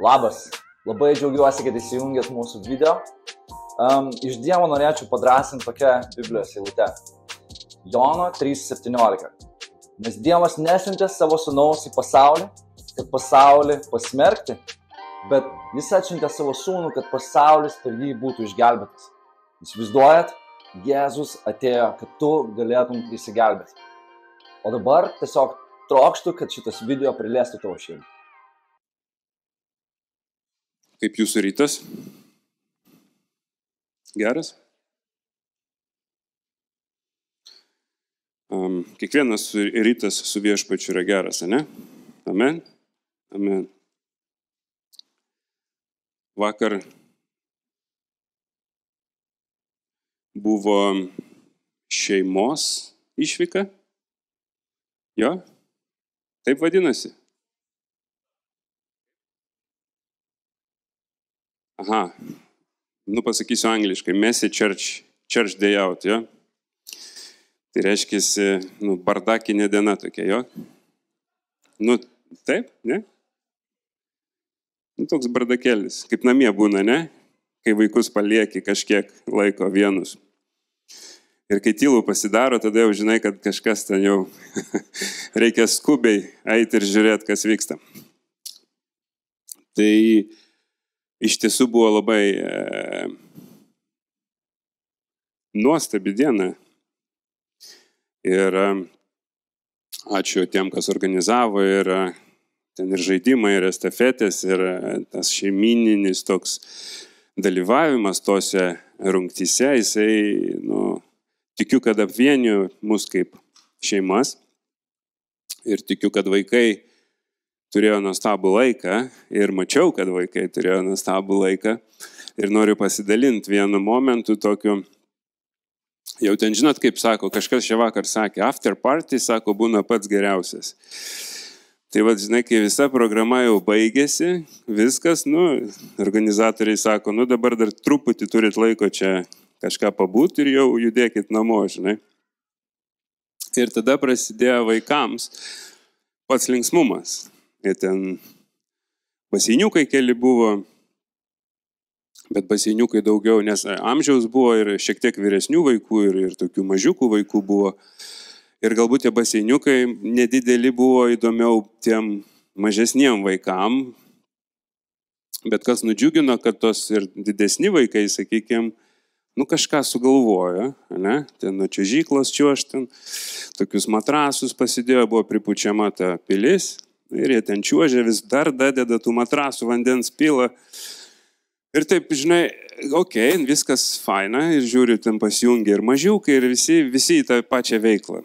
Labas, labai džiaugiuosi, kad įsijungėt mūsų video. Iš Dievo norėčiau padrąsinti tokią Biblijos eilutę. Jono 3:17. Nes Dievas nesiuntė savo sūnaus į pasaulį, kad pasaulį pasmerkti, bet jis atsiuntė savo sūnų, kad pasaulis per jį būtų išgelbėtas. Įsivaizduojat, Jėzus atėjo, kad tu galėtum įsigelbėti. O dabar tiesiog trokštų, kad šitas video priliestų tavo širdį. Kaip jūsų rytas? Geras? Kiekvienas rytas su Viešpačiu yra geras, ne? Amen? Amen. Vakar buvo šeimos išvyka. Jo? Taip vadinasi? Aha. Pasakysiu angliškai. Messy church day out, jo? Tai reiškia, bardakinė diena tokia, jo? Taip, ne? Toks bardakėlis, kaip namie būna, ne? Kai vaikus palieki kažkiek laiko vienus. Ir kai tylų pasidaro, tada jau žinai, kad kažkas ten jau reikia skubiai eiti ir žiūrėti, kas vyksta. Tai iš tiesų buvo labai nuostabi diena. Ir ačiū tiem, kas organizavo, ir ten ir žaidimai, ir estafetės, ir tas šeimininis toks dalyvavimas tose rungtyse, jisai, tikiu, kad apvienijo mus kaip šeimas ir tikiu, kad vaikai turėjo nuostabų laiką ir mačiau, kad vaikai turėjo nuostabų laiką ir noriu pasidalinti vienu momentu tokiu. Jau ten žinot, kaip sako, kažkas šią vakar sakė, after party, sako, būna pats geriausias. Tai žinai, kai visa programa jau baigėsi, viskas, organizatoriai sako, dabar dar truputį turit laiko čia kažką pabūti ir jau judėkit namo, žinai. Ir tada prasidėjo vaikams pats linksmumas. Ir ten baseiniukai keli buvo, bet baseiniukai daugiau, nes amžiaus buvo ir šiek tiek vyresnių vaikų ir tokių mažiukų vaikų buvo. Ir galbūt tie baseiniukai nedideli buvo įdomiau tiem mažesniem vaikam. Bet kas nudžiugino, kad tos ir didesni vaikai, sakykime, kažką sugalvojo, ne? Ten nuo čiuožyklos čiuožti, tokius matrasus pasidėjo, buvo pripučiama ta pilis ir jie ten čiuožė, vis dar dadeda tų matrasų, vandens pila. Ir taip, žinai, viskas faina ir žiūri, ten pasijungia ir mažiukai ir visi į tą pačią veiklą.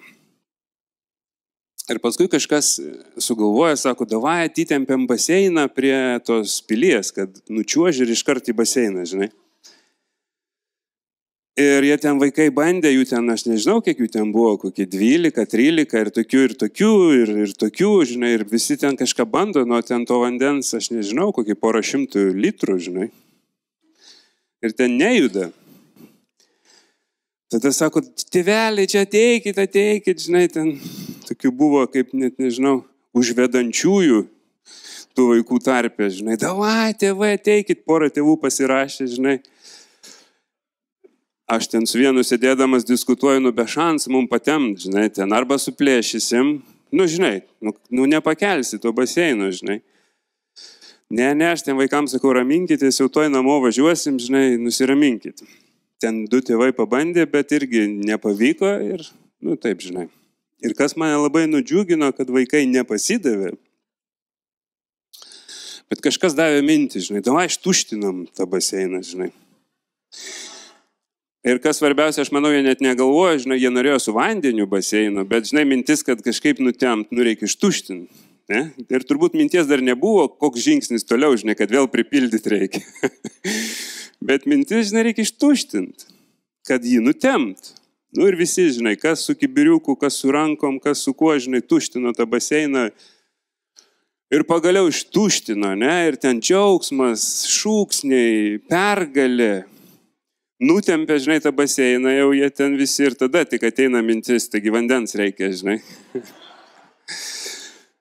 Ir paskui kažkas sugalvoja, sako, davai atitempiam baseiną prie tos pilies, kad nučiuoži ir iškart į baseiną, žinai. Ir jie ten vaikai bandė, jų ten, aš nežinau, kiek jų ten buvo, kokie 12, 13 ir tokių, žinai, ir visi ten kažką bando, nuo ten to vandens, aš nežinau, kokį porą šimtų litrų, žinai. Ir ten nejuda. Tada sako, tėveliai, čia ateikit, žinai, ten tokių buvo, kaip net nežinau, užvedančiųjų tų vaikų tarpė, žinai, davai, tėvai, ateikit, porą tėvų pasirašė, žinai. Aš ten su vienu sėdėdamas diskutuoju, be šansų mums patemti, žinai, ten arba suplėšysim, žinai, nepakelsi to baseino, žinai. Ne, aš ten vaikams sakau, raminkitės, jau toj namo važiuosim, žinai, nusiraminkit. Ten 2 tėvai pabandė, bet irgi nepavyko ir, taip, žinai. Ir kas mane labai nudžiugino, kad vaikai nepasidavė, bet kažkas davė mintį, žinai, davai ištuštinam tą baseiną, žinai. Ir kas svarbiausia, aš manau, jie net negalvoja, žinai, jie norėjo su vandeniu baseinu, bet, žinai, mintis, kad kažkaip nutemt, reikia ištuštinti. Ne? Ir turbūt minties dar nebuvo, koks žingsnis toliau, žinai, kad vėl pripildyti reikia. Bet mintis, žinai, reikia ištuštinti, kad jį nutemt. Ir visi, žinai, kas su kibiriuku, kas su rankom, kas su kuo, žinai, tuštino tą baseiną. Ir pagaliau ištuštino, ne? Ir ten džiaugsmas, šūksniai, pergalė. Nutempė, žinai, tą baseiną, jau jie ten visi ir tada tik ateina mintis, taigi vandens reikia, žinai.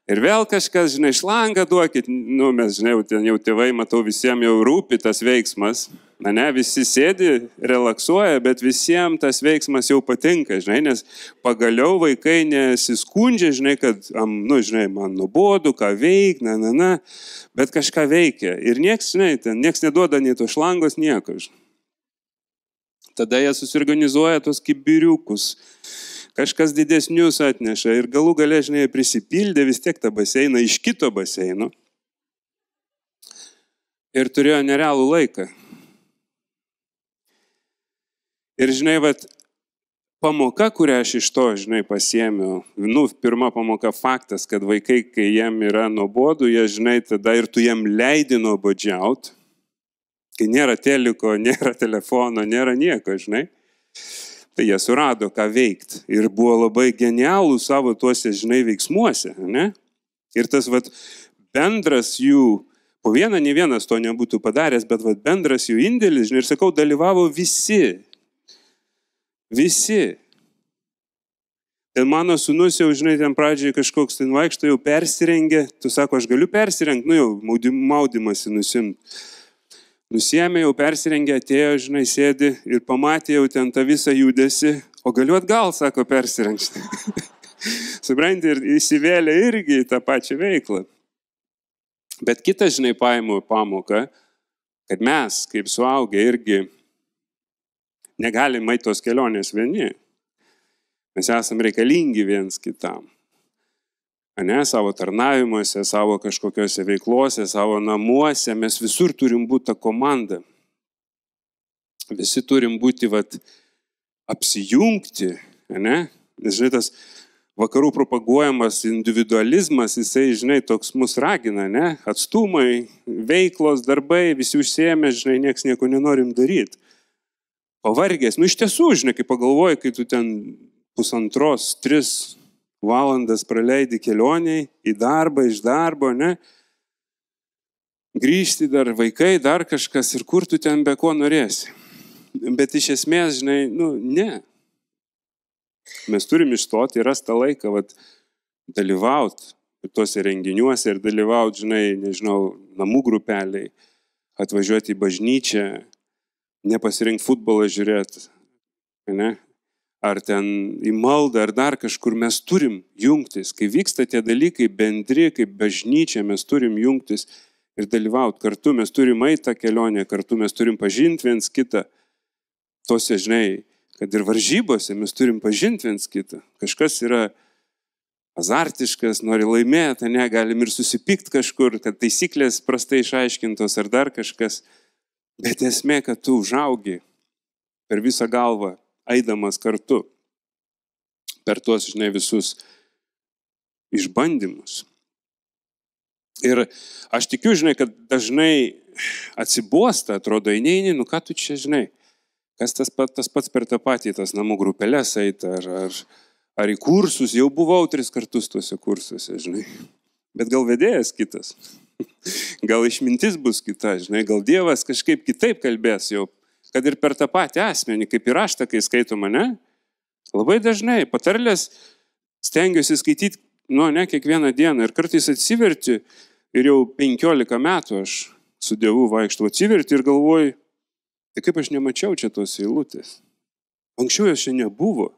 Ir vėl kažkas, žinai, šlangą duokit, nu, mes, žinai, jau tėvai, matau, visiems jau rūpi tas veiksmas, ne, visi sėdi, relaksuoja, bet visiems tas veiksmas jau patinka, žinai, nes pagaliau vaikai nesiskundžia, žinai, kad, nu, žinai, man nuobodu, ką veik, bet kažką veikia. Ir nieks, žinai, nieks neduoda nei to šlangos, nieko, žinai. Tada jie susiorganizuoja tos kibiriukus, kažkas didesnius atneša ir galų gale, žinai, prisipildė vis tiek tą baseiną iš kito baseino ir turėjo nerealų laiką. Ir, žinai, pamoka, kurią aš iš to, žinai, pasiėmiau, pirma pamoka faktas, kad vaikai, kai jiem yra nuobodu, jie, žinai, tada ir tu jiem leidi nuobodžiaut, kai nėra teliko, nėra telefono, nėra nieko, žinai. Tai jie surado, ką veikti. Ir buvo labai genialų savo tuose, žinai, veiksmuose. Ne? Ir tas bendras jų, po vieną, ne vienas to nebūtų padaręs, bet bendras jų indėlis, žinai, ir sakau, dalyvavo visi. Visi. Ten mano sūnus jau, žinai, ten pradžiai kažkoks ten vaikšto, jau persirengė. Tu sako, aš galiu persirengti, jau maudimasi nusimti. Nusiėmė, jau persirengė, atėjo, žinai, sėdi ir pamatė jau ten tą visą judesi, o galiu atgal, sako, persirengti. Supranti, ir įsivėlė irgi į tą pačią veiklą. Bet kitą, žinai, paimu pamoką, kad mes, kaip suaugę, irgi negalime tos kelionės vieni. Mes esame reikalingi viens kitam. Ne, savo tarnavimuose, savo kažkokiose veiklose, savo namuose, mes visur turim būti ta komanda. Visi turim būti apsijungti, ne? Nes, žinai, tas vakarų propaguojamas individualizmas, jisai, žinai, toks mus ragina, ne? Atstumai, veiklos, darbai, visi užsiėmė, žinai, nieks nieko nenorim daryti. Pavargęs, iš tiesų, žinai, kai pagalvoji, kai tu ten 1,5–3 valandas praleidi kelioniai į darbą, iš darbo, ne? Grįžti dar vaikai, dar kažkas ir kur tu ten be ko norėsi. Bet iš esmės, žinai, ne. Mes turim išstoti ir rasti tą laiką, dalyvauti tuose renginiuose ir dalyvauti, žinai, nežinau, namų grupeliai, atvažiuoti į bažnyčią, nepasirinkti futbolą žiūrėti, ne? Ar ten į maldą, ar dar kažkur mes turim jungtis. Kai vyksta tie dalykai bendri, kaip bažnyčia, mes turim jungtis ir dalyvauti kartu. Mes turim eiti tą kelionę kartu, mes turim pažinti viens kitą. Tose, žinai, kad ir varžybose mes turim pažinti viens kitą. Kažkas yra azartiškas, nori laimėti, ne, galim ir susipykti kažkur, kad taisyklės prastai išaiškintos ar dar kažkas. Bet esmė, kad tu užaugi per visą galvą, eidamas kartu per tuos, žinai, visus išbandymus. Ir aš tikiu, žinai, kad dažnai atsibosta, atrodo, eini, ką tu čia, žinai, kas tas pats per tą patį, tas namų grupelės eita, ar į kursus, jau buvau 3 kartus tuose kursuose, žinai, bet gal vedėjas kitas, gal išmintis bus kita, žinai, gal Dievas kažkaip kitaip kalbės jau, kad ir per tą patį asmenį, kaip ir raštą, kai skaito mane, labai dažnai patarlės stengiuosi skaityti, ne kiekvieną dieną. Ir kartais atsiverti ir jau 15 metų aš su Dievu vaikštau, atsiverti ir galvoju, tai kaip aš nemačiau čia tos eilutės. Anksčiau jos čia nebuvo.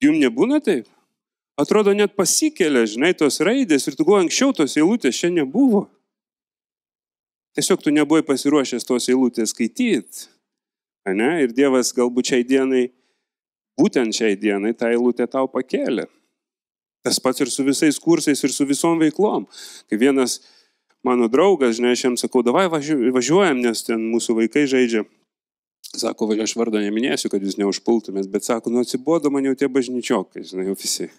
Jums nebūna taip? Atrodo, net pasikelia, žinai, tos raidės ir tu galvoji, anksčiau tos eilutės čia nebuvo. Tiesiog tu nebuvai pasiruošęs tos eilutės skaityti. Ne? Ir Dievas galbūt šiai dienai, būtent šiai dienai, tą eilutę tau pakėlė. Tas pats ir su visais kursais, ir su visom veiklom. Kai vienas mano draugas, žinai, aš jam sakau, davai važiuojam, nes ten mūsų vaikai žaidžia. Sako, aš vardo neminėsiu, kad jūs neužpultumės, bet sako, atsibodo man jau tie bažnyčiokai, žinai, jau visi.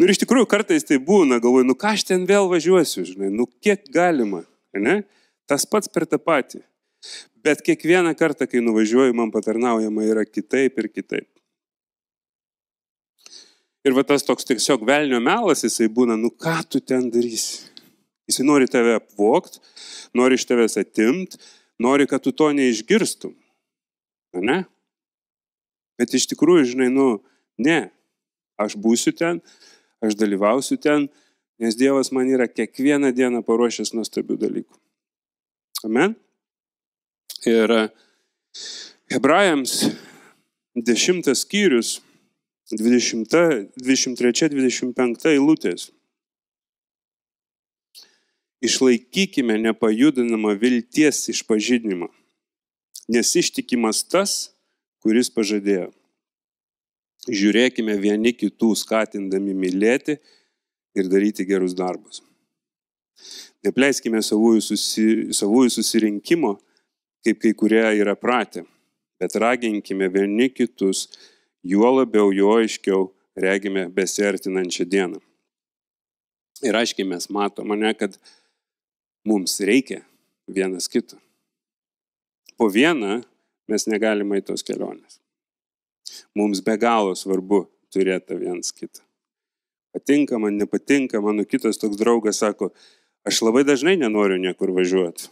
Ir iš tikrųjų kartais tai būna, galvoju, ką aš ten vėl važiuosiu, žinai, kiek galima, ne? Tas pats per tą patį. Bet kiekvieną kartą, kai nuvažiuoju, man patarnaujama yra kitaip ir kitaip. Ir tas toks tiesiog velnio melas, jisai būna, ką tu ten darysi? Jisai nori tave apvogti, nori iš tavęs atimti, nori, kad tu to neišgirstum. Ne? Bet iš tikrųjų, žinai, ne. Aš būsiu ten, aš dalyvausiu ten, nes Dievas man yra kiekvieną dieną paruošęs nuostabių dalykų. Amen. Ir Hebrajams 10 skyrius, 23-25 eilutės. Išlaikykime nepajudinamą vilties išpažinimą, nes ištikimas tas, kuris pažadėjo. Žiūrėkime vieni kitų, skatindami mylėti ir daryti gerus darbus. Nepleiskime savųjų susirinkimo, kaip kai kurie yra pratę, bet raginkime vieni kitus, juo labiau, juo aiškiau regime besiartinančią dieną. Ir aiškiai mes matome, kad mums reikia vienas kito. Po vieną mes negalime į tos kelionės. Mums be galo svarbu turėti vienas kitą. Patinka man, nepatinka, mano kitas toks draugas sako, aš labai dažnai nenoriu niekur važiuoti.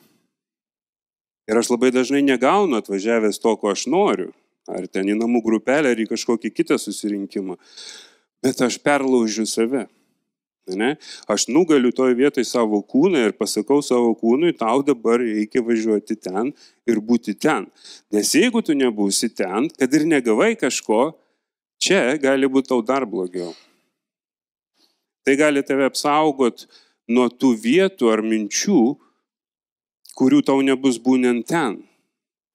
Ir aš labai dažnai negaunu atvažiavęs to, ko aš noriu. Ar ten į namų grupelę, ar į kažkokį kitą susirinkimą. Bet aš perlaužiu save. Ne? Aš nugaliu toj vietoj savo kūną ir pasakau savo kūnui, tau dabar reikia važiuoti ten ir būti ten. Nes jeigu tu nebūsi ten, kad ir negavai kažko, čia gali būti tau dar blogiau. Tai gali tave apsaugot nuo tų vietų ar minčių, kurių tau nebus būnant ten.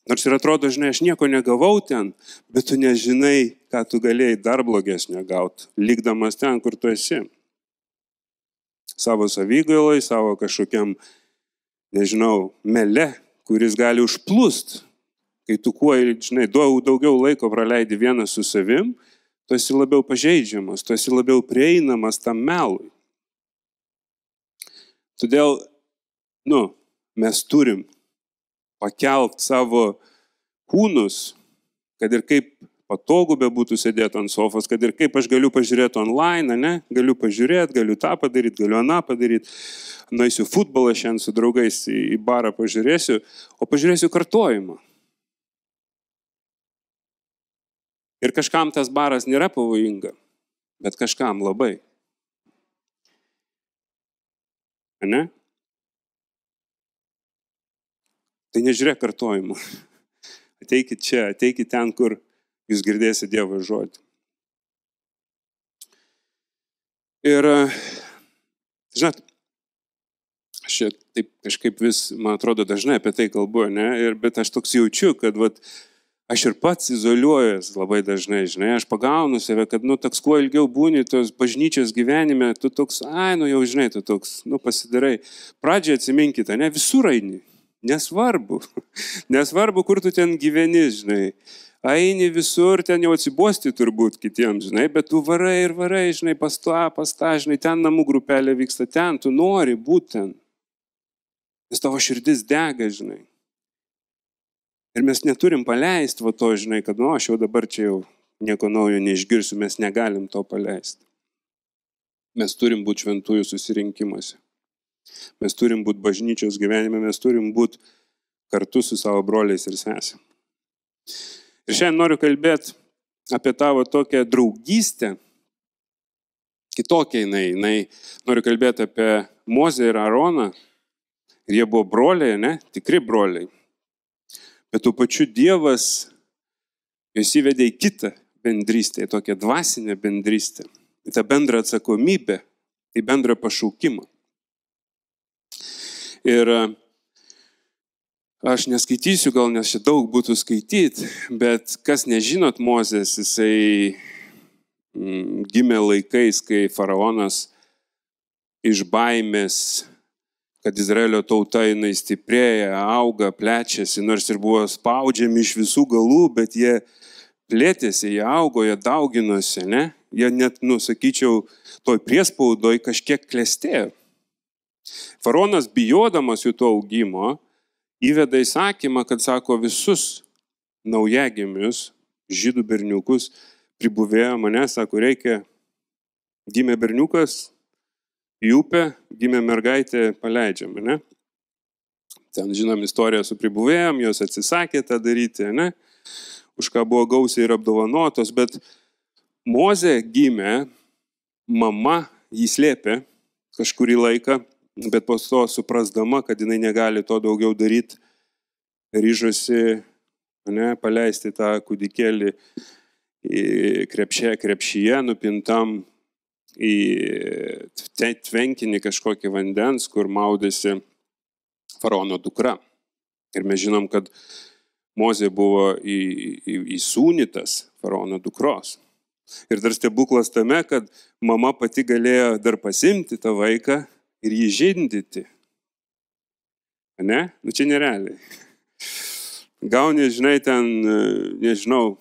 Nors ir atrodo, žinai, aš nieko negavau ten, bet tu nežinai, ką tu galėjai dar blogesnio gauti, likdamas ten, kur tu esi. Savo savigailai, savo kažkokiam, nežinau, mele, kuris gali užplūst. Kai tu kuo, žinai, daugiau laiko praleidi vienas su savim, tu esi labiau pažeidžiamas, tu esi labiau prieinamas tam melui. Todėl, mes turim pakelt savo kūnus, kad ir kaip patogu bebūtų sėdėti ant sofos, kad ir kaip aš galiu pažiūrėti online, ne? Galiu pažiūrėti, galiu tą padaryti, galiu aną padaryti. Nueisiu futbolą šiandien su draugais į barą pažiūrėsiu, o pažiūrėsiu kartojimą. Ir kažkam tas baras nėra pavojinga, bet kažkam labai. Ne? Tai nežiūrėk kartojimą. Ateikit čia, ateikit ten, kur jūs girdėsite Dievo žodį. Ir, žinot, aš taip kažkaip vis, man atrodo, dažnai apie tai kalbu, ne? Bet aš toks jaučiu, kad aš ir pats izoliuojas labai dažnai, žinai, aš pagaunu save, kad, toks kuo ilgiau būni tos bažnyčios gyvenime, tu toks, jau žinai, tu toks, pasidarai. Pradžiai atsiminkite, ne, visur eini, nesvarbu, kur tu ten gyveni, žinai. Eini visur, ten jau atsibosti turbūt kitiems, žinai, bet tu varai ir varai, žinai, pas tą, žinai, ten namų grupelė vyksta, ten, tu nori būti ten. Nes tavo širdis dega, žinai. Ir mes neturim paleisti to, žinai, kad, aš jau dabar čia jau nieko naujo neišgirsiu, mes negalim to paleisti. Mes turim būti šventųjų susirinkimuose. Mes turim būti bažnyčios gyvenime, mes turim būti kartu su savo broliais ir sesėm. Ir šiandien noriu kalbėti apie tavo tokią draugystę, kitokią jinai. Noriu kalbėti apie Mozę ir Aaroną. Ir jie buvo broliai, ne? Tikri broliai. Bet tuo pačiu Dievas juos įvedė į kitą bendrystę, į tokią dvasinę bendrystę, į tą bendrą atsakomybę, į bendrą pašaukimą. Ir aš neskaitysiu, gal nes čia daug būtų skaityti, bet kas nežinot, Mozės, jisai gimė laikais, kai faraonas iš baimės, kad Izraelio tauta jinai stiprėja, auga, plečiasi, nors ir buvo spaudžiami iš visų galų, bet jie plėtėsi, jie augo, jie dauginosi, ne? Jie net, sakyčiau, toj priespaudoj kažkiek klestėjo. Faraonas, bijodamas jų to augimo, įveda įsakymą, kad sako visus naujagimius, žydų berniukus, pribuvėjo mane, sako, reikia, gimė berniukas, į upę, gimė mergaitė, paleidžiama, ne? Ten žinom istoriją su pribuvėjom, jos atsisakė tą daryti, ne? Už ką buvo gausiai ir apdovanotos, bet Mozė gimė mama jį slėpė kažkurį laiką, bet po to suprasdama, kad jinai negali to daugiau daryti, ryžosi paleisti tą kūdikėlį krepšyje nupintam į tvenkinį kažkokį vandens, kur maudėsi faraono dukra. Ir mes žinom, kad Mozė buvo įsūnytas faraono dukros. Ir dar stebuklas tame, kad mama pati galėjo dar pasimti tą vaiką ir jį žindyti. Ne? Nu čia nerealiai. Gauni, žinai, ten, nežinau,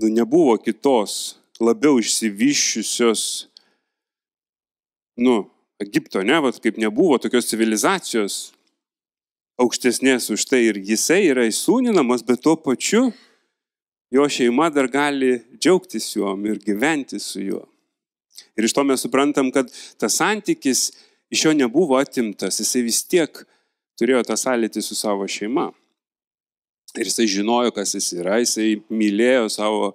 nebuvo kitos, labiau išsivyščiusios, Egipto, ne, kaip nebuvo tokios civilizacijos aukštesnės už tai ir jisai yra įsūninamas, bet tuo pačiu jo šeima dar gali džiaugtis juom ir gyventi su juo. Ir iš to mes suprantam, kad tas santykis iš jo nebuvo atimtas, jisai vis tiek turėjo tą sąlytį su savo šeima. Ir jisai žinojo, kas jis yra, jisai mylėjo savo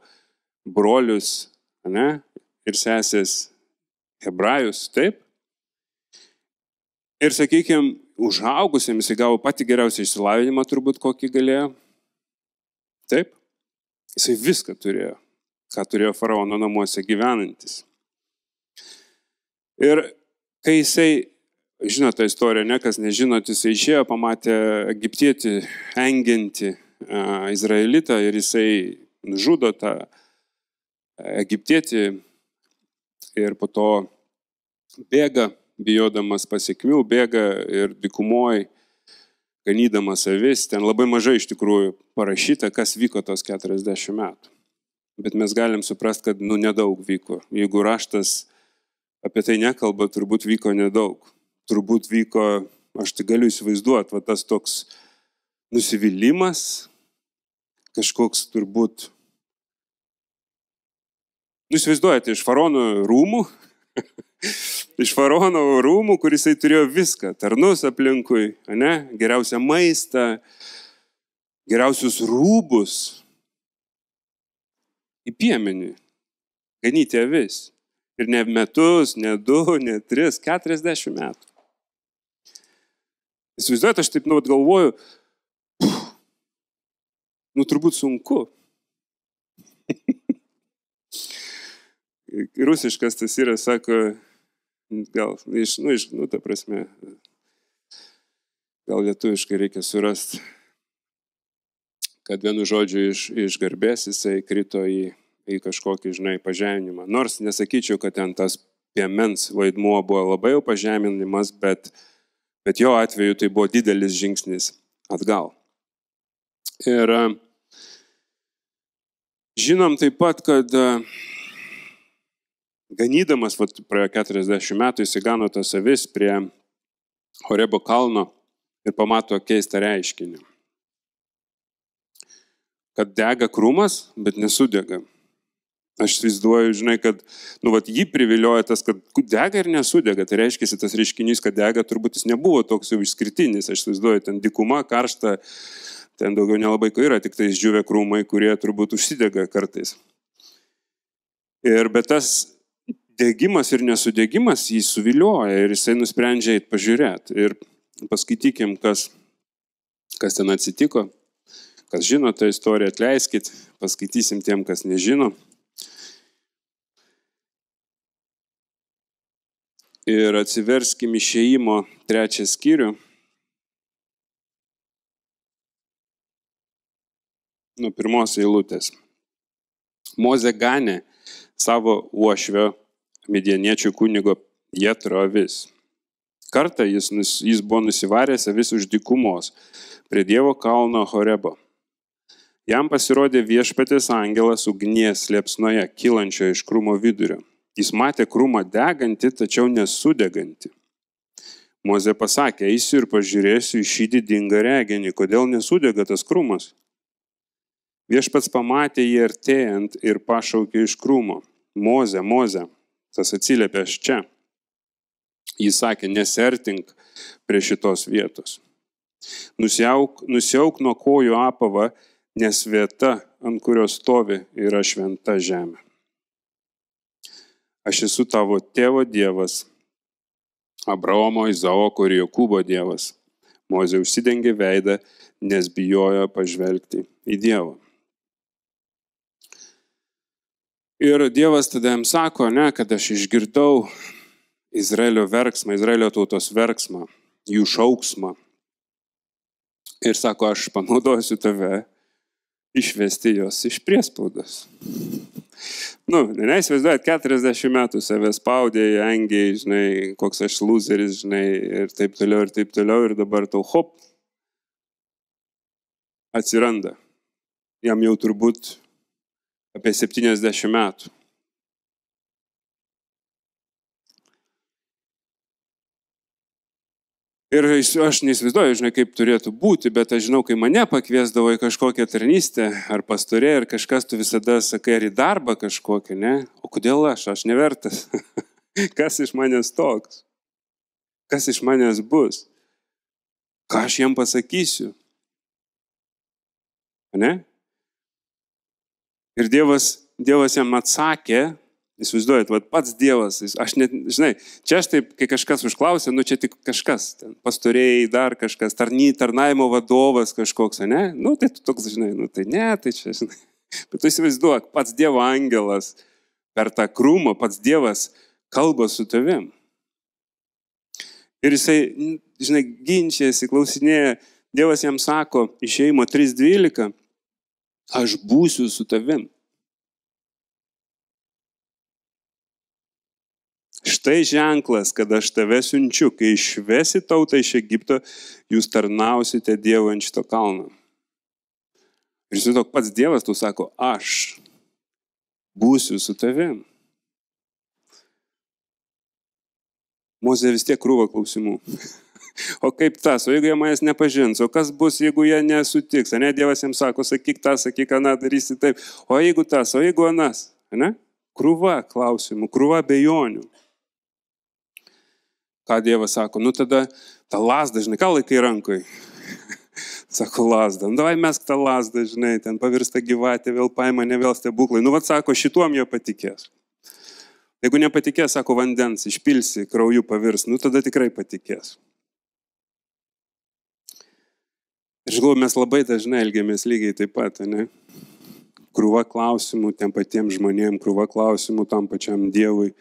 brolius, ne, ir sesės hebrajus, taip? Ir, sakykime, užaugusiems jisai gavo patį geriausią išsilavinimą, turbūt kokį galėjo. Taip? Jisai viską turėjo, ką turėjo faraono namuose gyvenantis. Ir kai jisai, žinot tą istoriją, ne, kas nežinot, jisai išėjo, pamatė egiptietį engiantį izraelitą ir jisai nužudo tą egiptietį ir po to bėga, bijodamas pasiekmių, bėga ir dykumoj, ganydamas avis. Ten labai mažai iš tikrųjų parašyta, kas vyko tos 40 metų. Bet mes galim suprasti, kad nedaug vyko. Jeigu raštas apie tai nekalba, turbūt vyko nedaug. Turbūt vyko, aš tai galiu įsivaizduoti, va tas toks nusivylimas, kažkoks turbūt, įsivaizduojate, iš faraono rūmų, iš faraono rūmų, kur jisai turėjo viską, tarnus aplinkui, ne, geriausią maistą, geriausius rūbus, į piemenį, ganyti avis. Ir ne metus, ne 2, ne 3, 40 metų. Įsivaizduojate, aš taip galvoju, turbūt sunku. Rusiškas tas yra, sako, gal, ta prasme, gal lietuviškai reikia surasti, kad vienu žodžiu iš garbės jisai krito į kažkokį, pažeminimą. Nors nesakyčiau, kad ten tas piemens vaidmuo buvo labai jau pažeminimas, bet jo atveju tai buvo didelis žingsnis atgal. Ir žinom taip pat, kad ganydamas, praėjo 40 metų, jis gano tas avis prie Horebo kalno ir pamato keistą reiškinį. Kad dega krūmas, bet nesudega. Aš įsivaizduoju, kad jį privilioja tas, kad dega ir nesudega. Tai reiškia, tas reiškinys, kad dega, turbūt jis nebuvo toks jau išskirtinis. Aš įsivaizduoju, ten dykuma, karšta, ten daugiau nelabai ko yra, tik tai išdžiūvę krūmai, kurie turbūt užsidega kartais. Bet tas degimas ir nesudegimas jį suvilioja ir jisai nusprendžia eit pažiūrėti. Ir paskaitykim, kas ten atsitiko. Kas žino tą istoriją, atleiskit, paskaitysim tiem, kas nežino. Ir atsiverskim Išėjimo 3 skyrių. Nuo 1 eilutės. Mozė ganė savo uošvio midjaniečių kunigo Jetro avis. Kartą jis buvo nusivaręs avis už dykumos prie Dievo kalno Horebo. Jam pasirodė Viešpaties angelas ugnies liepsnoje, kylančio iš krūmo vidurio. Jis matė krūmą degantį, tačiau nesudegantį. Mozė pasakė, eisiu ir pažiūrėsiu į šį didingą reginį, kodėl nesudega tas krūmas. Viešpats pamatė jį artėjant ir pašaukė iš krūmo. Mozė, Mozė, tas atsiliepė aš čia. Jis sakė, nesiartink prie šitos vietos. Nusiauk nuo kojų apavą, nes vieta, ant kurios stovi, yra šventa žemė. aš esu tavo tėvo Dievas, Abraomo, Izaoko ir Jokūbo Dievas. Mozė užsidengė veidą, nes bijojo pažvelgti į Dievą. Ir Dievas tada jam sako, kad aš išgirdau Izraelio verksmą, Izraelio tautos verksmą, jų šauksmą. Ir sako, aš panaudosiu tave išvesti jos iš priespaudos. Neįsivaizduojat, 40 metų save spaudė, engiai, žinai, koks aš loseris, žinai, ir taip toliau, ir dabar tau hop, atsiranda. Jam jau turbūt apie 70 metų. Ir aš neįsivaizduoju, žinai, kaip turėtų būti, bet aš žinau, kai mane pakviesdavo į kažkokią tarnystę ar pastorė ir kažkas, tu visada sakai, ar į darbą kažkokią, ne? O kodėl aš nevertas? Kas iš manęs toks? Kas iš manęs bus? Ką aš jam pasakysiu? Ne? Ir Dievas jam atsakė, įsivaizduojat, pats Dievas, aš net, žinai, čia aš taip, kai kažkas užklausė, čia tik kažkas, pastorėjai, dar kažkas, tarnaimo vadovas kažkoks, ne? Tai tu toks, žinai, tai čia, žinai. Bet tu įsivaizduok, pats Dievo angelas per tą krūmą, pats Dievas kalba su tavim. Ir jisai, žinai, ginčiasi, klausinėja, Dievas jam sako, Išėjimo 3:12, aš būsiu su tavim. Štai ženklas, kad aš tave siunčiu, kai išvesi tautą iš Egipto, jūs tarnausite Dievo ant šito kalno. Ir žinok, pats Dievas tu sako, aš būsiu su tavim. Mozė vis tiek krūva klausimų. O kaip tas, o jeigu jie manęs nepažins, o kas bus, jeigu jie nesutiks, ne? Dievas jiems sako, sakyk tą, sakyk aną, darysi taip, o jeigu tas, o jeigu anas, ne? Krūva klausimų, krūva abejonių. Ką Dievas sako, tada tą lasdą, žinai, ką laikai rankoj? Sako, lasdą, davai mesk tą lasdą, žinai, ten pavirsta gyvatė, vėl paima, ne vėl stebuklai. Sako, šituom jie patikės. Jeigu nepatikės, sako, vandens, išpilsi, krauju pavirs, tada tikrai patikės. Ir žinau, mes labai dažnai elgiamės lygiai taip pat, ne? Krūva klausimų tiem patiems žmonėm, krūva klausimų tam pačiam Dievui,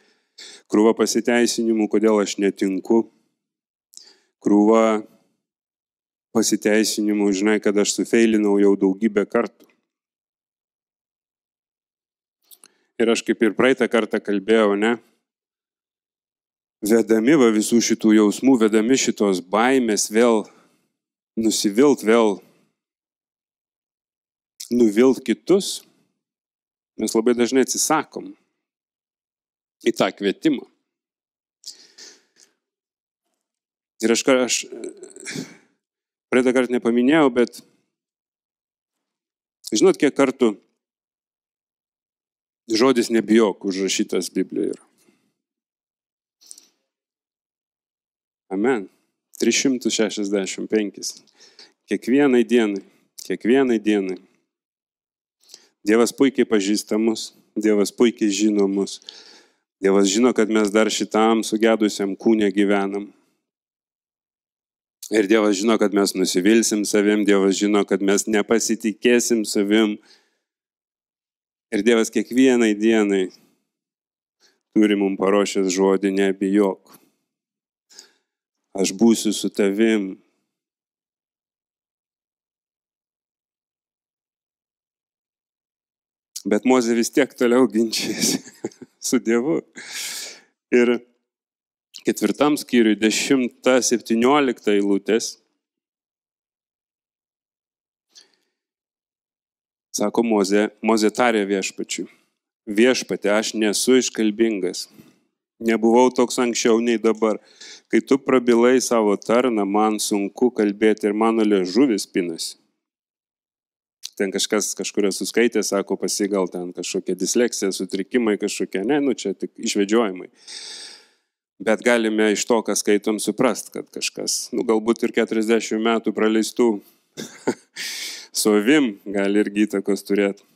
krūva pasiteisinimų, kodėl aš netinku, krūva pasiteisinimų, žinai, kad aš sufeilinau jau daugybę kartų. Ir aš kaip ir praeitą kartą kalbėjau, ne? Vedami visų šitų jausmų, vedami šitos baimės vėl nusivilt, vėl nuvilt kitus, mes labai dažnai atsisakom į tą kvietimą. Ir aš praeitą kartą nepaminėjau, bet žinot, kiek kartų žodis nebijok užrašytas Biblijoje yra. Amen. 365. Kiekvienai dienai. Dievas puikiai pažįsta mus, Dievas puikiai žino mus. Dievas žino, kad mes dar šitam sugedusiam kūne gyvenam. Ir Dievas žino, kad mes nusivilsim savim, Dievas žino, kad mes nepasitikėsim savim. Ir Dievas kiekvienai dienai turi mums paruošęs žodį nebijok. Aš būsiu su tavim. Bet Mozė vis tiek toliau ginčijasi su Dievu. Ir 4 skyriui 10-17 eilutės sako Mozė tarė viešpačiui, viešpate, aš nesu iškalbingas, nebuvau toks anksčiau nei dabar. Kai tu prabilai savo tarną, man sunku kalbėti ir mano liežuvis pinasi. Ten kažkuria suskaitė, sako, pasigal ten kažkokia disleksija, sutrikimai kažkokie, čia tik išvedžiojimai. Bet galime iš to, ką skaitom, suprast, kad kažkas, galbūt ir 40 metų praleistų su avim gali irgi įtakos turėti.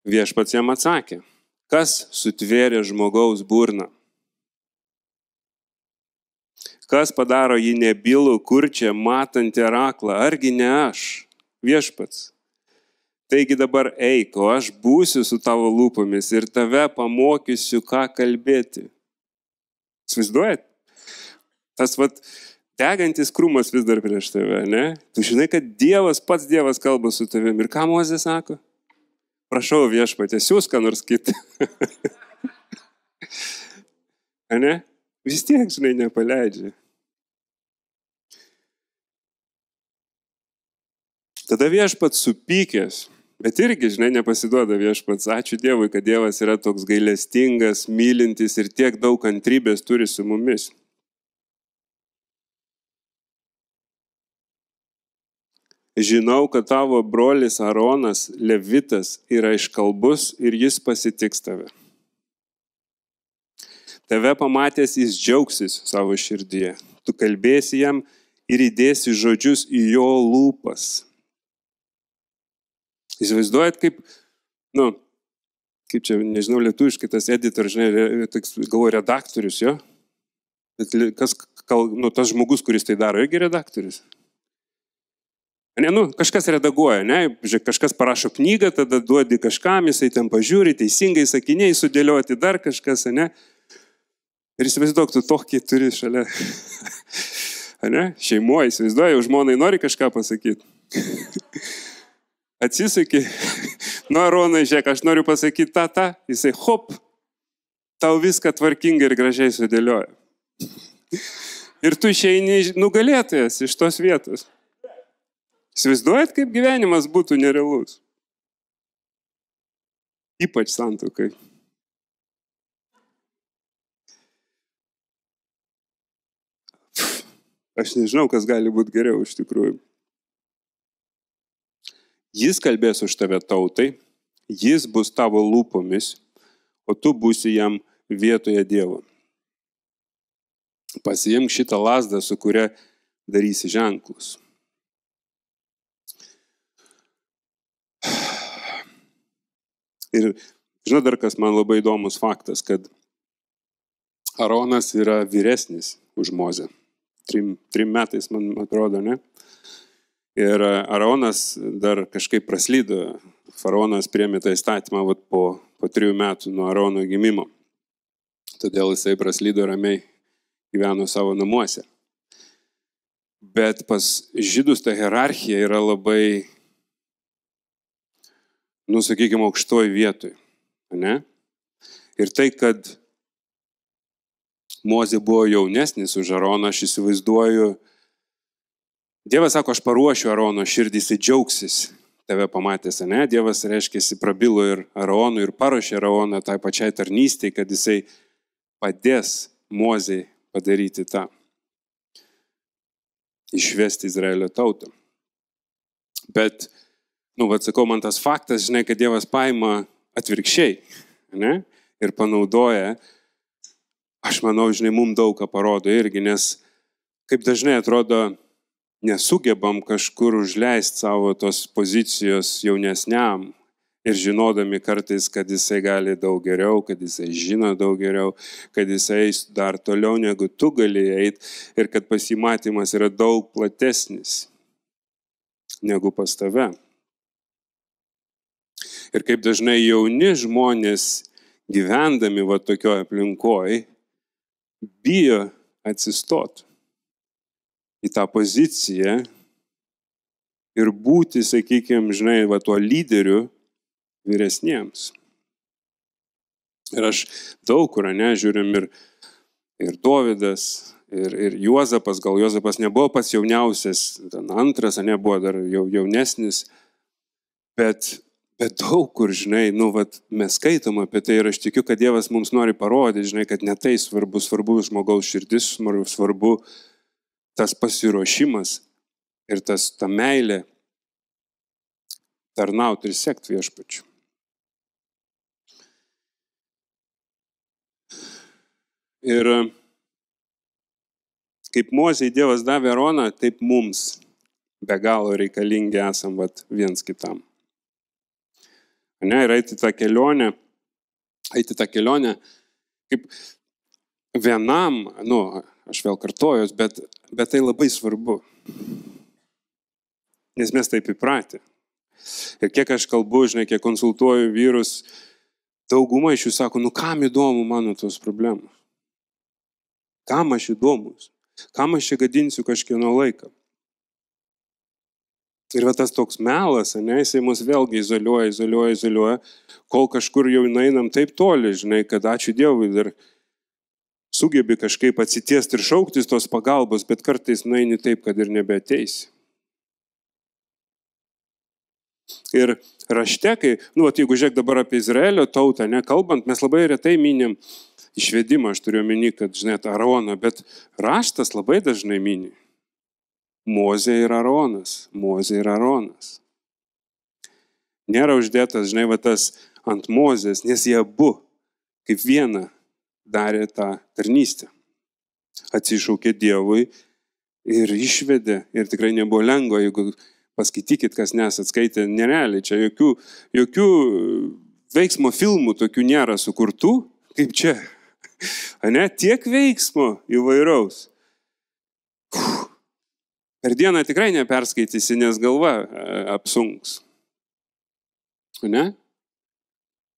Viešpats jam atsakė, kas sutvėrė žmogaus burną? Kas padaro jį nebylų, kurčią, matantį ir aklą? Argi ne aš, Viešpats? Taigi dabar eik, o aš būsiu su tavo lūpomis ir tave pamokysiu, ką kalbėti. Įsivaizduojat? Tas degantis krūmas vis dar prieš tave, ne? Tu žinai, kad pats Dievas kalba su tavimi. Ir ką Mozė sako? Prašau, Viešpatie, siūs ką nors kitą. Ne? Vis tiek, žinai, nepaleidžia. Tada Viešpats supykęs, bet irgi, žinai, nepasiduoda Viešpats. Ačiū Dievui, kad Dievas yra toks gailestingas, mylintis ir tiek daug kantrybės turi su mumis. Žinau, kad tavo brolis Aronas, Levitas, yra iškalbus ir jis pasitiks tave. Tave pamatęs jis džiaugsis savo širdyje. Tu kalbėsi jam ir įdėsi žodžius į jo lūpas. Įsivaizduojat, kaip čia, nežinau, lietuviškai tas editor, žinai, galvoju, redaktorius, jo? Bet tas žmogus, kuris tai daro, irgi redaktorius. Ne, kažkas redaguoja, ne? Kažkas parašo knygą, tada duodi kažkam, jisai ten pažiūri, teisingai sakiniai sudėlioti, dar kažkas, ne? Ir įsivaizduok, tu tokį turi šalia. Ne? Šeimoje, įsivaizduoju, žmonai nori kažką pasakyti. Atsisakė, Aronai, žiūrėk, aš noriu pasakyti tą, jisai hop, tau viską tvarkingai ir gražiai sudėlioja. Ir tu išeini nugalėtojas iš tos vietos. Įsivaizduojat, kaip gyvenimas būtų nerealus. Ypač santuokai. Aš nežinau, kas gali būti geriau iš tikrųjų. Jis kalbės už tave tautai, jis bus tavo lūpomis, o tu būsi jam vietoje Dievo. Pasiimk šitą lazdą, su kuria darysi ženklus. Ir žinau dar, kas man labai įdomus faktas, kad Aronas yra vyresnis už Mozę. 3 metais, man atrodo, ne? Ir Aronas dar kažkaip praslydo. Faraonas priėmė tą įstatymą po 3 metų nuo Arono gimimo. Todėl jisai praslydo ramiai, gyveno savo namuose. Bet pas žydus ta hierarchija yra labai, sakykime, aukštoj vietoj. Ne? Ir tai, kad Mozė buvo jaunesnis už Aroną, aš įsivaizduoju, Dievas sako, aš paruošiu Arono širdį, jisai džiaugsis tave pamatęs, ne? Dievas, reiškia, jis prabilo ir Aronui ir paruošė Aroną tai pačiai tarnystei, kad jisai padės Mozei padaryti tą. Išvesti Izraelio tautą. Bet, sakau, man tas faktas, žinai, kad Dievas paima atvirkščiai, ne? Ir panaudoja, aš manau, žinai, mums daug ką parodo irgi, nes kaip dažnai atrodo, nesugebam kažkur užleisti savo tos pozicijos jaunesniam ir žinodami kartais, kad jisai gali daug geriau, kad jisai žino daug geriau, kad jisai dar toliau negu tu gali eiti ir kad pasimatymas yra daug platesnis negu pas tave. Ir kaip dažnai jauni žmonės gyvendami tokioje aplinkoje bijo atsistoti į tą poziciją ir būti, sakykime, žinai, tuo lyderiu vyresniems. Ir aš daug kur, žiūrim ir Dovydas, ir Juozapas, gal Juozapas nebuvo pats jauniausias, antras, buvo dar jaunesnis, bet daug kur, žinai, mes skaitom apie tai ir aš tikiu, kad Dievas mums nori parodyti, žinai, kad ne tai svarbu žmogaus širdis, svarbu tas pasiruošimas ir ta meilė tarnauti ir sekti Viešpačiu. Ir kaip Mozei Dievas davė Aroną, taip mums be galo reikalingi esam viens kitam. Ne, ir eiti tą kelionę kaip vienam, aš vėl kartojuos, bet tai labai svarbu. Nes mes taip įpratę. Ir kiek aš kalbu, kiek konsultuoju vyrus, dauguma iš jų sako, kam įdomu mano tos problemos? Kam aš įdomus? Kam aš čia gadinsiu kažkieno laiką? Ir tas toks melas, jisai mus vėlgi izoliuoja, kol kažkur jau einam taip toli, kad ačiū Dievui dar sugebi kažkaip atsitiesti ir šauktis tos pagalbos, bet kartais nueini taip, kad ir nebeateisi. Ir rašte, jeigu žiūrėk dabar apie Izraelio tautą, kalbant, mes labai retai minim išvedimą, aš turiu omeny, kad, Aroną, bet raštas labai dažnai mini. Mozė ir Aronas. Nėra uždėtas, tas ant Mozės, nes jie abu kaip viena darė tą tarnystę. Atsišaukė Dievui ir išvedė. Ir tikrai nebuvo lengva, jeigu paskaitykit, kas nesat skaitę, nerealiai. Čia jokių veiksmo filmų tokių nėra sukurtų, kaip čia. Tiek veiksmo įvairaus. Per dieną tikrai neperskaitysi, nes galva apsunks.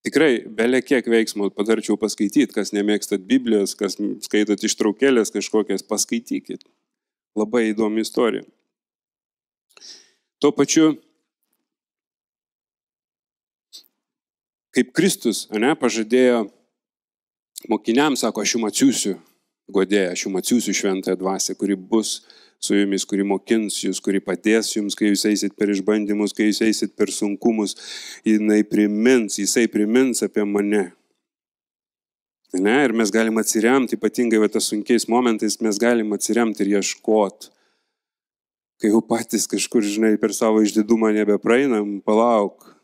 Tikrai belė kiek veiksmo patarčiau paskaityti, kas nemėgstat Biblijos, kas skaitot ištraukėlės kažkokias, paskaitykit. Labai įdomi istorija. Tuo pačiu, kaip Kristus pažadėjo mokiniams, sako, aš jums atsiųsiu guodėją, aš jums atsiųsiu šventąją dvasią, kuri bus su jumis, kuri mokins jūs, kuri padės jums, kai jūs eisit per išbandymus, kai jūs eisit per sunkumus, jisai primins apie mane. Ir mes galim atsiremti, ypatingai tas sunkiais momentais, mes galim atsiremti ir ieškoti. Kai jau patys kažkur, per savo išdidumą nebepraeinam, palauk.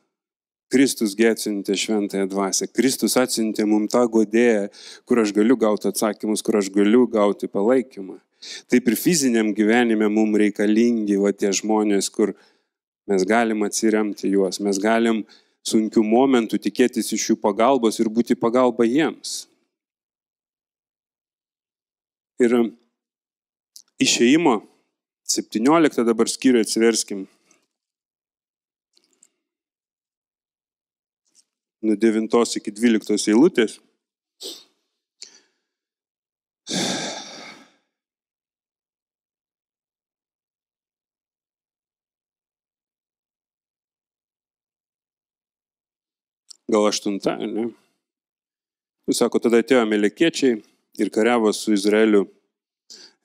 Kristus atsiuntė šventąją dvasią. Kristus atsiuntė mums tą guodėją, kur aš galiu gauti atsakymus, kur aš galiu gauti palaikymą. Taip ir fiziniam gyvenime mums reikalingi tie žmonės, kur mes galim atsiremti juos, mes galim sunkių momentų tikėtis iš jų pagalbos ir būti pagalba jiems. Ir Išėjimo 17 dabar skyrių atsiverskim. Nuo 9 iki 12 eilutės. Gal 8, ne? Jūs sako, tada atėjo amalekiečiai ir kariavo su Izraeliu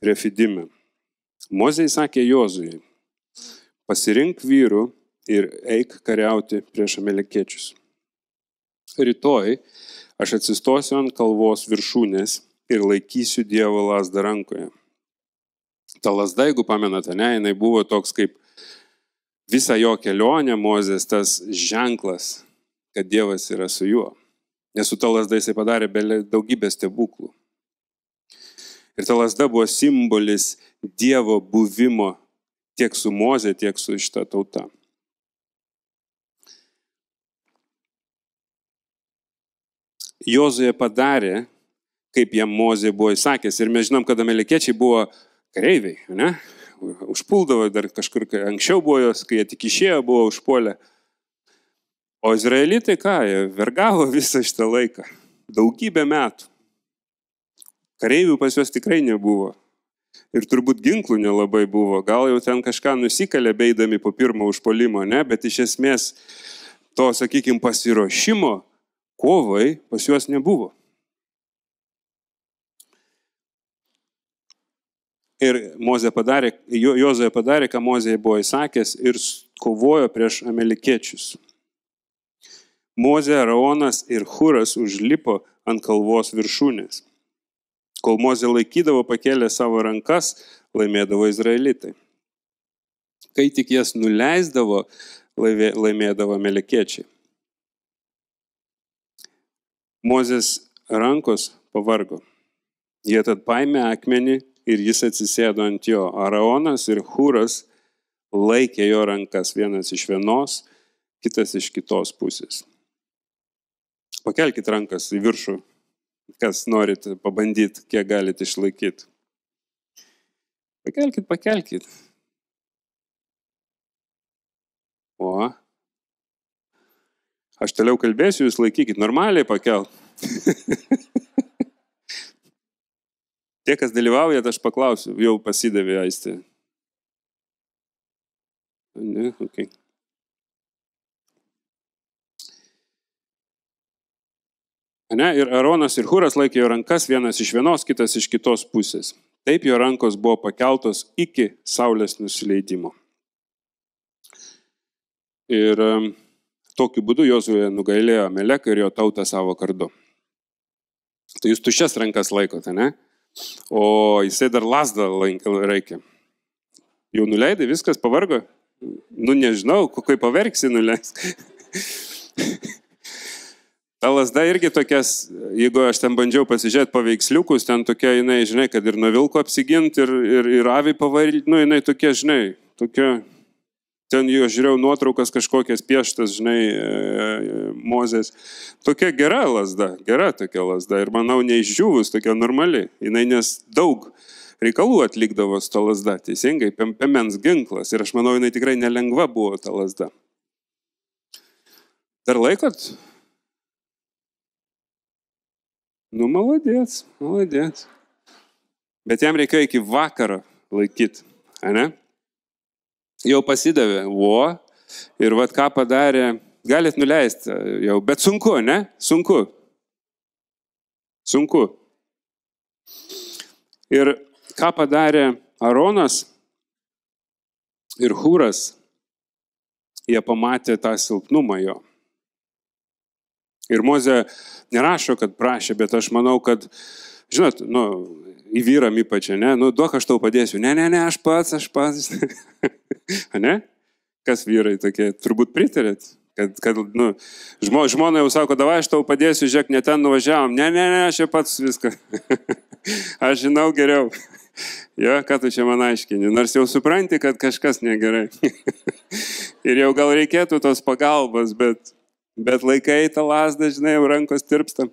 Refidime. Mozė sakė Jozujai, pasirink vyrų ir eik kariauti prieš amalekiečius. Rytoj aš atsistosiu ant kalvos viršūnės ir laikysiu Dievo lazdą rankoje. Ta lazda, jeigu pamenate, jinai buvo toks kaip visa jo kelionė Mozės, tas ženklas, kad Dievas yra su juo. Nes su ta lazda jisai padarė daugybę stebuklų. Ir ta lazda buvo simbolis Dievo buvimo tiek su Mozė, tiek su šita tauta. Jozuė padarė, kaip jam Mozė buvo įsakęs. Ir mes žinom, kad amalekiečiai buvo kareiviai, ne? Užpuldavo dar kažkur, anksčiau buvo jos, kai jie tik išėjo, buvo užpuolę. O izraelitai jie vergavo visą šitą laiką. Daugybę metų. Kareivių pas juos tikrai nebuvo. Ir turbūt ginklų nelabai buvo. Gal jau ten kažką nusikalė beidami po pirmo užpuolimo, ne? Bet iš esmės to, pasiruošimo kovai pas juos nebuvo. Ir Jozuė padarė, ką Mozė buvo įsakęs ir kovojo prieš amalekiečius. Mozė, Aronas ir Huras užlipo ant kalvos viršūnės. Kol Mozė laikydavo, pakėlė savo rankas, laimėdavo izraelitai. Kai tik jas nuleisdavo, laimėdavo amalekiečiai. Mozės rankos pavargo. Jie tad paėmė akmenį ir jis atsisėdo ant jo. Aronas ir Huras laikė jo rankas, vienas iš vienos, kitas iš kitos pusės. Pakelkit rankas į viršų, kas norit pabandyti, kiek galite išlaikyti. Pakelkit. O, aš toliau kalbėsiu, jūs laikykit, normaliai pakelt. Tie, kas dalyvaujat, aš paklausiu, jau pasidavė Aistė. Ne, okay. Ne, ir Aronas ir Huras laikė jo rankas, vienas iš vienos, kitas iš kitos pusės. Taip jo rankos buvo pakeltos iki saulės nusileidimo. Ir tokiu būdu Jozuė nugailėjo Ameleką ir jo tautą savo kardu. Tai jūs tuščias rankas laikote, ne? O jisai dar lasdą reikia. Jau nuleidai, viskas pavargo? Nu nežinau, kai paverksi nuleis. Ta lasda irgi tokias, jeigu aš ten bandžiau pasižiūrėti paveiksliukus, ten tokia, jinai, žinai, kad ir nuo vilko apsiginti, ir avį pavaryti, nu, jinai tokia, žinai, tokia, ten jo žiūrėjau nuotraukas kažkokias pieštas, žinai, Mozės. Tokia gera tokia lasda, ir manau, neišdžiūvus, tokia normali, jinai nes daug reikalų atlikdavo su ta lasda, teisingai, piemens ginklas, ir aš manau, jinai tikrai nelengva buvo ta lasda. Dar laikot? Nu, maladėts. Bet jam reikėjo iki vakaro laikyti, ne? Jau pasidavė, ir vat ką padarė, galit nuleisti jau, bet sunku, ne? Sunku. Ir ką padarė Aronas ir Huras, jie pamatė tą silpnumą jo. Ir Mozė nerašo, kad prašė, bet aš manau, kad, žinot, nu, į vyram ypač, ne, nu, duok aš tau padėsiu. Ne, aš pats. Ne? Kas vyrai tokie, turbūt pritarėt? Kad nu, žmona jau sako, davai aš tau padėsiu, žiūrėk, ne ten nuvažiavom. Ne, aš jau pats viską. Aš žinau geriau. Jo, ką tu čia man aiškini, nors jau supranti, kad kažkas negerai. Ir jau gal reikėtų tos pagalbos, bet laikai tą lasdą, žinai, jau rankos tirpsta.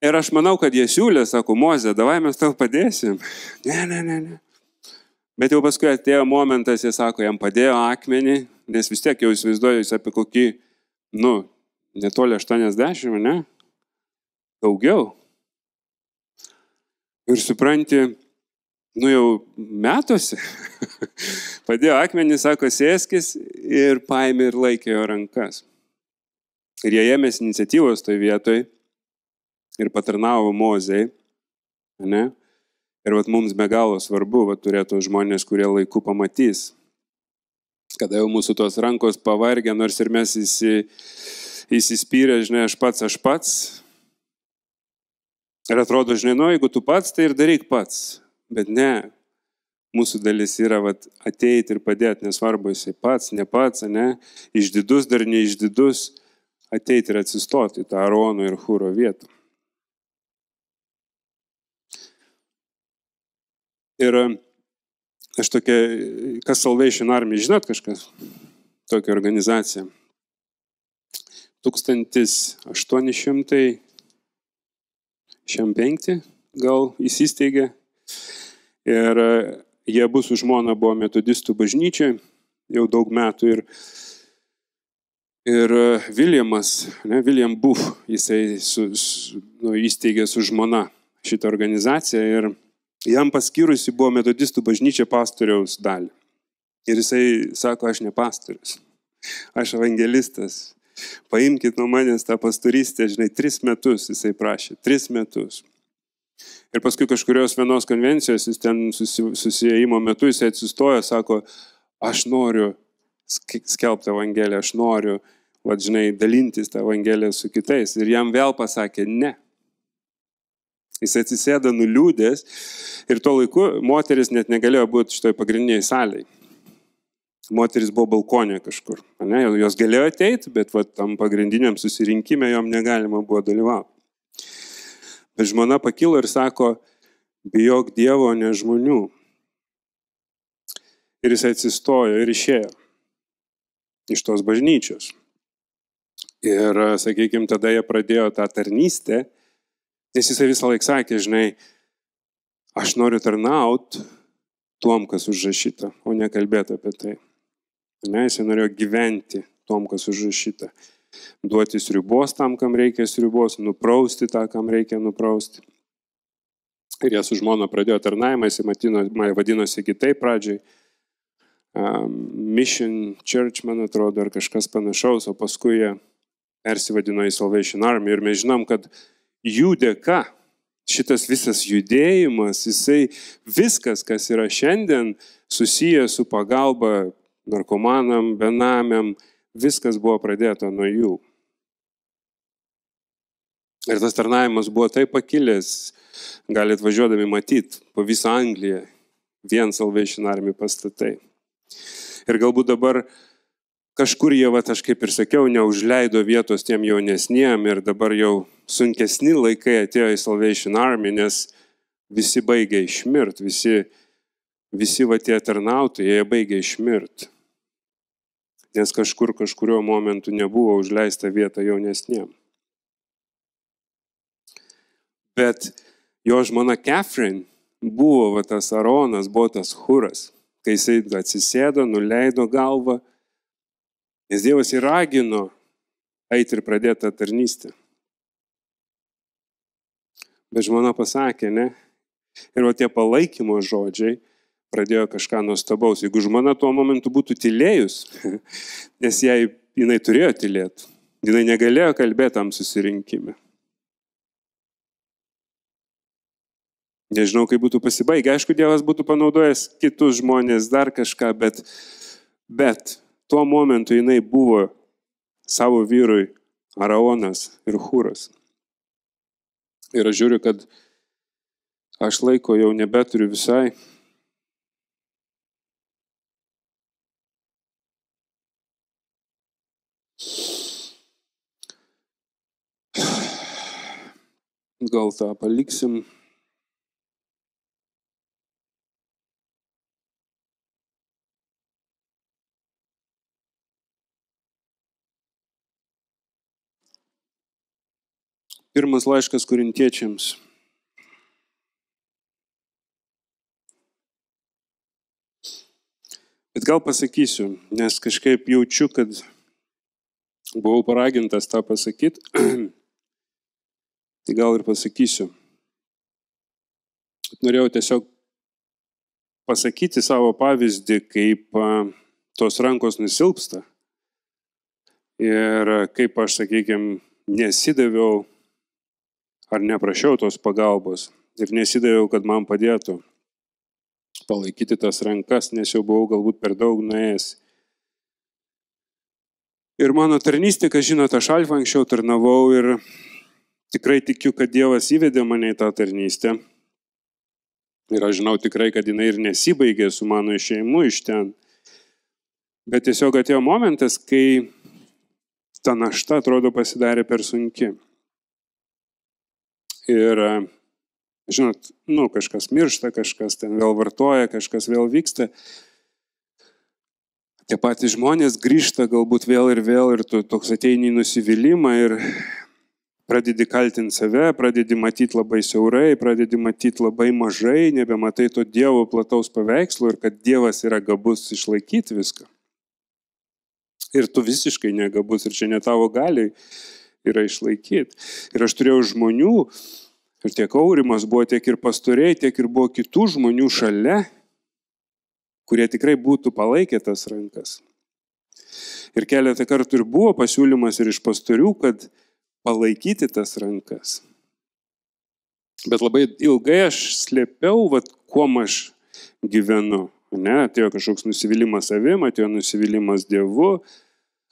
Ir aš manau, kad jie siūlė, sako, Mozė, davai mes tau padėsim. Ne. Bet jau paskui atėjo momentas, jie sako, jam padėjo akmenį, nes vis tiek jau įsivaizduoju, jis apie kokį, nu, netoli 80, ne? Daugiau. Ir supranti, nu jau metuose. Padėjo akmenį, sako, sėskis ir paėmė ir laikė jo rankas. Ir jie ėmėsi iniciatyvos toj vietoj ir patarnavo Mozei, ne? Ir vat mums be galo svarbu, vat turėtų žmonės, kurie laiku pamatys. Kada jau mūsų tos rankos pavargė, nors ir mes įsispyrė, žinai, aš pats. Ir atrodo, žinai, nu, jeigu tu pats, tai ir daryk pats. Bet ne, mūsų dalis yra vat, ateiti ir padėti, nesvarbu, jisai pats, ne pats, ne, išdidus dar neišdidus, ateiti ir atsistoti į tą Arono ir Huro vietą. Ir aš tokia, kas Salvation Army, žinot kažkas? Tokia organizacija. 1805 gal įsisteigė. Ir jie abu su žmona buvo metodistų bažnyčiai jau daug metų. Ir William Booth, jisai įsteigė su žmona šitą organizaciją ir jam paskyrusi buvo metodistų bažnyčia pastoriaus dalį. Ir jisai sako, aš ne pastorius, aš evangelistas. Paimkit nuo manęs tą pastorystę, žinai, 3 metus jisai prašė, 3 metus. Ir paskui kažkurios vienos konvencijos, jis ten susijėjimo metu jisai atsistojo, sako, aš noriu skelbti evangeliją, aš noriu, žinai, dalintis tą evangeliją su kitais. Ir jam vėl pasakė, ne. Jis atsisėda nuliūdęs ir tuo laiku moteris net negalėjo būti šitoj pagrindiniai saliai. Moteris buvo balkonė kažkur. Ne? Jos galėjo ateiti, bet tam pagrindiniam susirinkime jom negalima buvo dalyvauti. Bet žmona pakilo ir sako, bijok Dievo, ne žmonių. Ir jis atsistojo ir išėjo. iš tos bažnyčios. Ir, sakykime, tada jie pradėjo tą tarnystę, nes jisai visą laiką sakė, žinai, aš noriu tarnauti tuom, kas užrašyta, o ne kalbėti apie tai. Ne, jisai norėjo gyventi tuom, kas užrašyta. Duoti sriubos tam, kam reikia sriubos, nuprausti tą, kam reikia nuprausti. Ir jie su žmona pradėjo tarnavimą, jisai vadinosi kitaip pradžiai. Mission Church, man atrodo, ar kažkas panašaus, o paskui jie persivadino į Salvation Army. Ir mes žinom, kad jų dėka šitas visas judėjimas, jisai viskas, kas yra šiandien susijęs su pagalba narkomanam, benamiam, viskas buvo pradėta nuo jų. Ir tas tarnavimas buvo taip pakilęs, galit važiuodami matyti po visą Angliją, vien Salvation Army pastatai. Ir galbūt dabar kažkur jie, aš kaip ir sakiau, neužleido vietos tiem jaunesniem ir dabar jau sunkesni laikai atėjo į Salvation Army, nes visi baigė išmirti, visi tie tarnautojai, jie baigė išmirti. Nes kažkurio momentu nebuvo užleista vieta jaunesniem. Bet jo žmona Catherine buvo tas Aronas, buvo tas Huras. Kai jisai atsisėdo, nuleido galvą, nes Dievas jį ragino eiti ir pradėti tą tarnystę. Bet žmona pasakė, ne? Ir tie palaikymo žodžiai pradėjo kažką nuostabaus. Jeigu žmona tuo momentu būtų tylėjus, nes jinai turėjo tylėti, jinai negalėjo kalbėti tam susirinkime. Nežinau, kaip būtų pasibaigę. Aišku, Dievas būtų panaudojęs kitus žmonės, dar kažką, bet tuo momentu jinai buvo savo vyrui Araonas ir Huras. Ir aš žiūriu, kad aš laiko jau nebeturiu visai. Gal tą paliksim. Pirmas laiškas Korintiečiams. Bet gal pasakysiu, nes kažkaip jaučiu, kad buvau paragintas tą pasakyti. Tai gal ir pasakysiu. Norėjau tiesiog pasakyti savo pavyzdį, kaip tos rankos nusilpsta. Ir kaip aš, sakykime, nesidaviau ar neprašiau tos pagalbos. Ir nesidaviau, kad man padėtų palaikyti tas rankas, nes jau buvau galbūt per daug nuėjęs. Ir mano tarnystė, ką žinot, aš Alfa anksčiau tarnavau ir tikrai tikiu, kad Dievas įvedė mane į tą tarnystę. Ir aš žinau tikrai, kad jinai ir nesibaigė su mano išėjimu iš ten. Bet tiesiog atėjo momentas, kai ta našta, atrodo, pasidarė per sunki. Ir, žinot, kažkas miršta, kažkas ten vėl vartoja, kažkas vėl vyksta. Tie patys žmonės grįžta galbūt vėl ir tu toks ateini į nusivylimą ir pradedi kaltinti save, pradedi matyti labai siaurai, pradedi matyti labai mažai, nebematai to Dievo plataus paveikslo ir kad Dievas yra gabus išlaikyti viską. Ir tu visiškai negabus ir čia ne tavo galiai yra išlaikyti. Ir aš turėjau žmonių, ir tiek Aurimas buvo, tiek ir pastoriai, tiek ir buvo kitų žmonių šalia, kurie tikrai būtų palaikę tas rankas. Ir keletą kartų ir buvo pasiūlymas ir iš pastorių, kad palaikyti tas rankas. Bet labai ilgai aš slėpiau, kuom aš gyvenu. Ne, atėjo kažkoks nusivylimas savim, atėjo nusivylimas Dievu.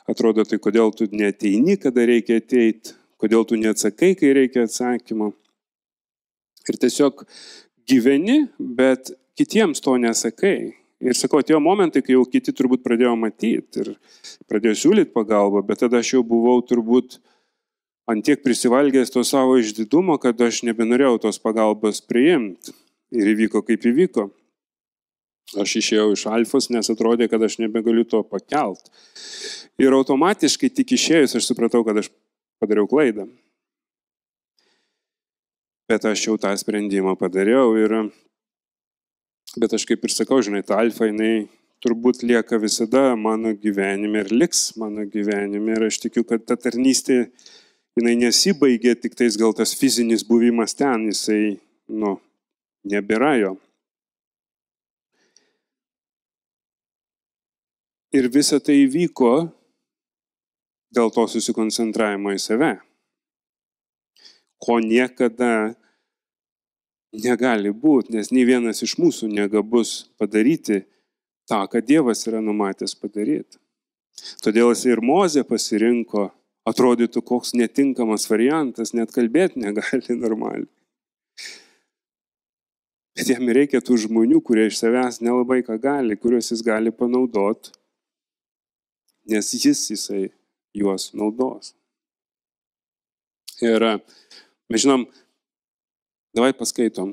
Atrodo, tai kodėl tu neateini, kada reikia ateiti, kodėl tu neatsakai, kai reikia atsakymo. Ir tiesiog gyveni, bet kitiems to nesakai. Ir sakau, atėjo momentai, kai jau kiti turbūt pradėjo matyti ir pradėjo siūlyti pagalbą, bet tada aš jau buvau turbūt ant tiek prisivalgęs to savo išdidumo, kad aš nebenorėjau tos pagalbos priimti. Ir įvyko kaip įvyko. Aš išėjau iš alfos, nes atrodė, kad aš nebegaliu to pakelt. Ir automatiškai tik išėjus aš supratau, kad aš padariau klaidą. Bet aš jau tą sprendimą padariau bet aš kaip ir sakau, žinai, ta alfa, jinai turbūt lieka visada mano gyvenime ir liks mano gyvenime. Ir aš tikiu, kad ta tarnystė, jinai nesibaigė, tik tais gal tas fizinis buvimas ten, jisai, nebėra jo. Ir visa tai įvyko dėl to susikoncentravimo į save, ko niekada negali būti, nes nei vienas iš mūsų negabus padaryti tą, ką Dievas yra numatęs padaryti. Todėl jis ir Mozė pasirinko, atrodytų koks netinkamas variantas, net kalbėti negali normaliai. Bet jam reikia tų žmonių, kurie iš savęs nelabai ką gali, kuriuos jis gali panaudoti, nes jisai juos naudos. Ir mes žinom, davai paskaitom,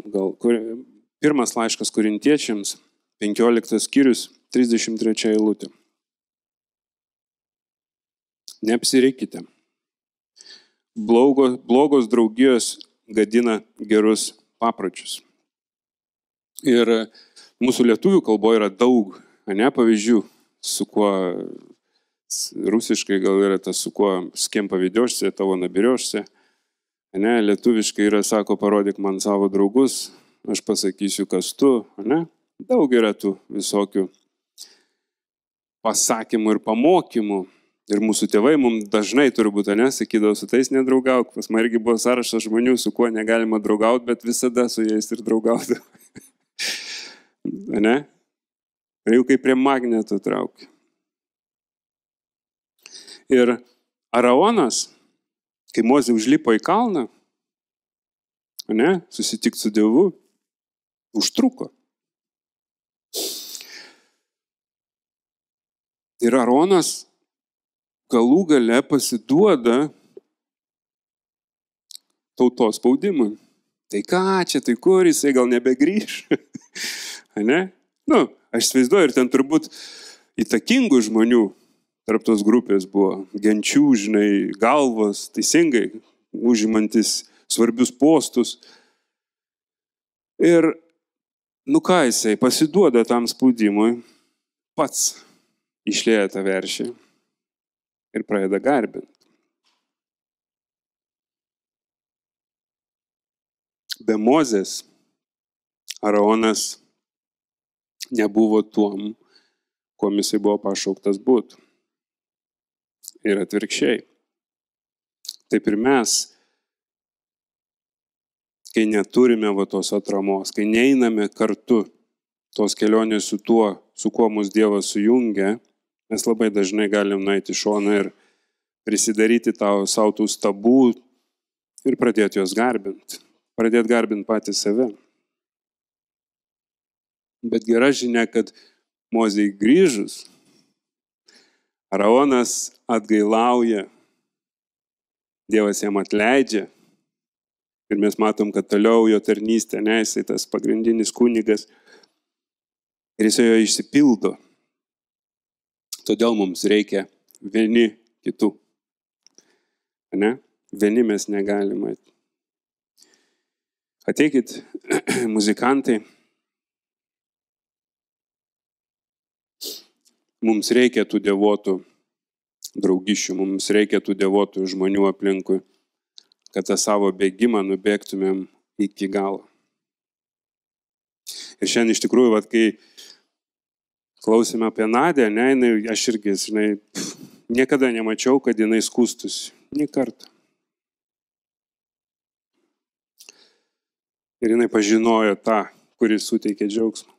pirmas laiškas Korintiečiams, 15 skyrius, 33 eilutė. Neapsirikite. Blogos draugijos gadina gerus papročius. Ir mūsų lietuvių kalboje yra daug, pavyzdžių, su kuo rusiškai gal yra tas, su kuo с кем поведешься, того наберешься. Lietuviškai yra, sako, parodyk man savo draugus, aš pasakysiu, kas tu. Daug yra tų visokių pasakymų ir pamokymų. Ir mūsų tėvai mums dažnai turbūt, sakydavo, su tais nedraugauk. Pas man irgi buvo sąrašas žmonių, su kuo negalima draugauti, bet visada su jais ir draugaudavo. Ir jau kaip prie magneto traukia. Ir Araonas, kai Mozė užlipo į kalną, susitikti su Dievu, užtruko. Ir Aronas galų gale pasiduoda tautos spaudimui. Tai ką čia, tai kur, jisai gal nebegrįš? Aš įsivaizduoju, ir ten turbūt įtakingų žmonių tarp tos grupės buvo, genčių, galvos, teisingai, užimantis svarbius postus. Ir, jisai pasiduoda tam spaudimui, pats išlieja tą veršį ir pradeda garbinti. Be Mozės Araonas nebuvo tuom, kuom jisai buvo pašauktas būti. Ir atvirkščiai. Taip ir mes, kai neturime tos atramos, kai neiname kartu tos kelionės su tuo, su kuo mus Dievas sujungia, mes labai dažnai galim nueiti į šoną ir prisidaryti savo tų stabų ir pradėti juos garbinti. Pradėti garbinti patį save. Bet gera žinia, kad Mozei grįžus, Araonas atgailauja, Dievas jam atleidžia ir mes matom, kad toliau jo tarnystė, jisai tas pagrindinis kunigas ir jis jo išsipildo. Todėl mums reikia vieni kitų. Vieni mes negalime. Ateikit, muzikantai. Mums reikia tų dievotų draugišių, mums reikia tų dievotų žmonių aplinkui, kad tą savo bėgimą nubėgtumėm iki galo. Ir šiandien iš tikrųjų, kai klausėme apie Nadią, aš irgi, niekada nemačiau, kad jinai skųstusi. Nė kartą. Ir jinai pažinojo tą, kuris suteikė džiaugsmą.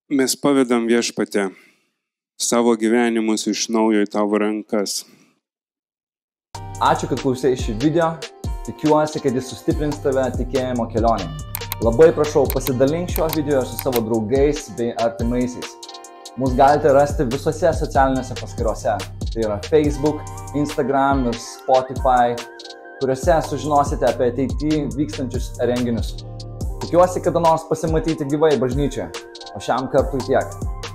Mes pavedam Viešpatę savo gyvenimus iš naujo į tavo rankas. Ačiū, kad klausėjai šį video. Tikiuosi, kad jis sustiprins tave tikėjimo kelionėje. Labai prašau, pasidalink šiuo video su savo draugais bei artimaisiais. Mus galite rasti visose socialinėse paskyrose. Tai yra Facebook, Instagram ir Spotify. kuriuose sužinosite apie ateityje vykstančius renginius. Tikiuosi kada nors pasimatyti gyvai bažnyčioje, o šiam kartui tiek.